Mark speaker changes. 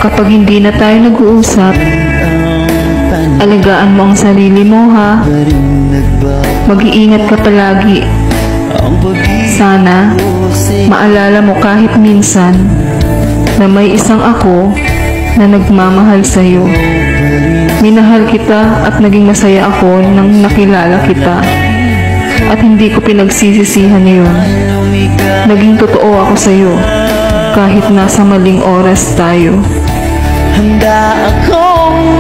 Speaker 1: Kapag hindi na tayo nag-uusap, alagaan mo ang sarili mo, ha? Mag-iingat ka palagi. Sana maalala mo kahit minsan na may isang ako na nagmamahal sa'yo. Minahal kita at naging masaya ako nang nakilala kita. At hindi ko pinagsisisihan yun. Naging totoo ako sa'yo kahit nasa maling oras tayo.
Speaker 2: Handa akong